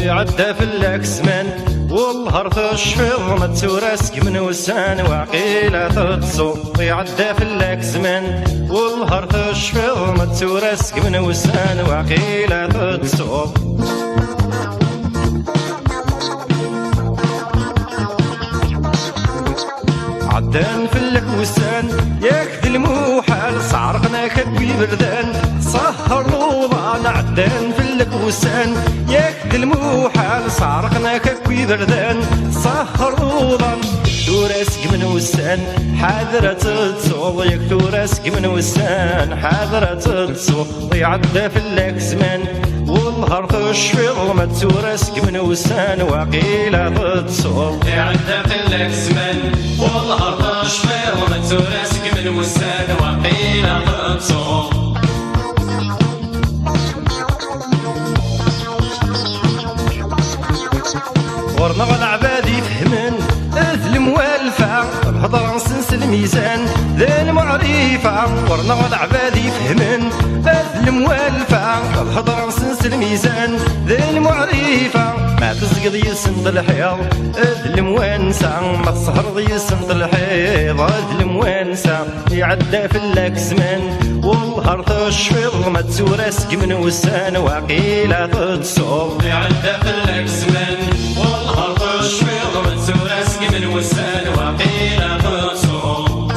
عدى في الأكسمان والهر تشفض ما توراسك من وسان وعقيلة تتصو. يعدى في الأكسمان والهر تشفض ما توراسك من وسان وعقيلة تتصو. عدان في الكوسان ياك الموحال صعرقنا كبي بردان سهر الوضان. عدان في الكوسان ياك الموحال صعرقنا كبي بردان سهر الوضان. توراسك من وسان حاضرة تتصوض ياك توراسك من وسان حاضرة تتصوض. يعدى في الأكسمان والهر تشفض ما توراسك من وسان وعقيلة تتصوض. يعدى في الأكسمان والهر تشفض ما توراسك من وسان وعقيلة تتصوض. ورنا العباد يفهمن ذ الموالفة الهضرة نسنس الميزان ذا المعرفة. ورنا العباد يفهمن ذ الموالفة الهضرة نسنس الميزان ذا المعرفة. ما تزقض يسند الحيض ذ الموانسة ما تسهر يسند الحيض ذ الموانسة. يعدى في الأكسمان والهر تشفض ما توراسك من وسان وعقيلة تتصوب. يعدى في الأكسمان والهر تشفض ما توراسك من وسان وعقيلة تتصوب.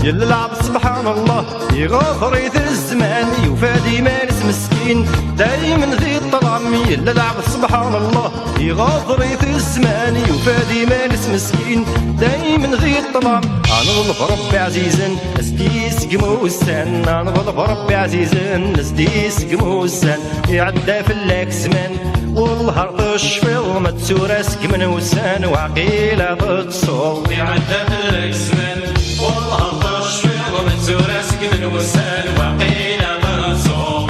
يلا العب سبحان الله يغفر الزمان يفادي مارس مسكين دايما ذي الطلعم. يلا العب سبحان الله يغفر الزمان يفادي مارس مسكين دايما ذي الطلعم. نغلب ربي عزيزا نسديس قموسان نغلب ربي عزيزا نسديس قموسان. يعدى في الأكسمان والهر تشفض ما توراسك من وسان وعقيلة تتصوب. يعدى في الأكسمان والهر تشفض ما توراسك من وسان وعقيلة تتصوب.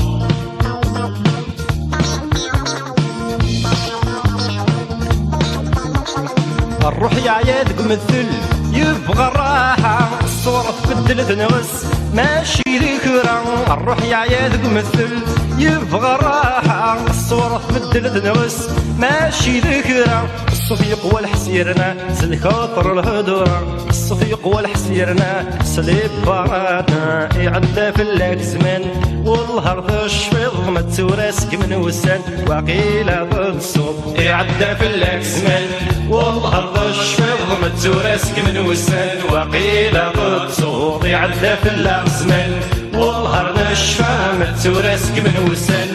الروح يا عيادك مثل يبغى الراحة الصورة تبدل تنغس ماشي ذكرى. الروح يا عيادك مثل يبغى الراحة الصورة تبدل تنغس ماشي ذكرى. الصفيق والحسيرنا سل خاطر الهدرة الصفيق والحسيرنا سليب باراتنا. يعدى في الأكسمان والهر تشفض ما توراسك من وسان وعقيلة تتصوب. يعدى في الأكسمان والهر تشفض ما توراسك من وسان وعقيلة تتصوب. يعدى في الأكسمان والهر نشفى ما توراسك من وسان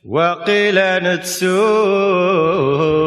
وقيلة نتسوب.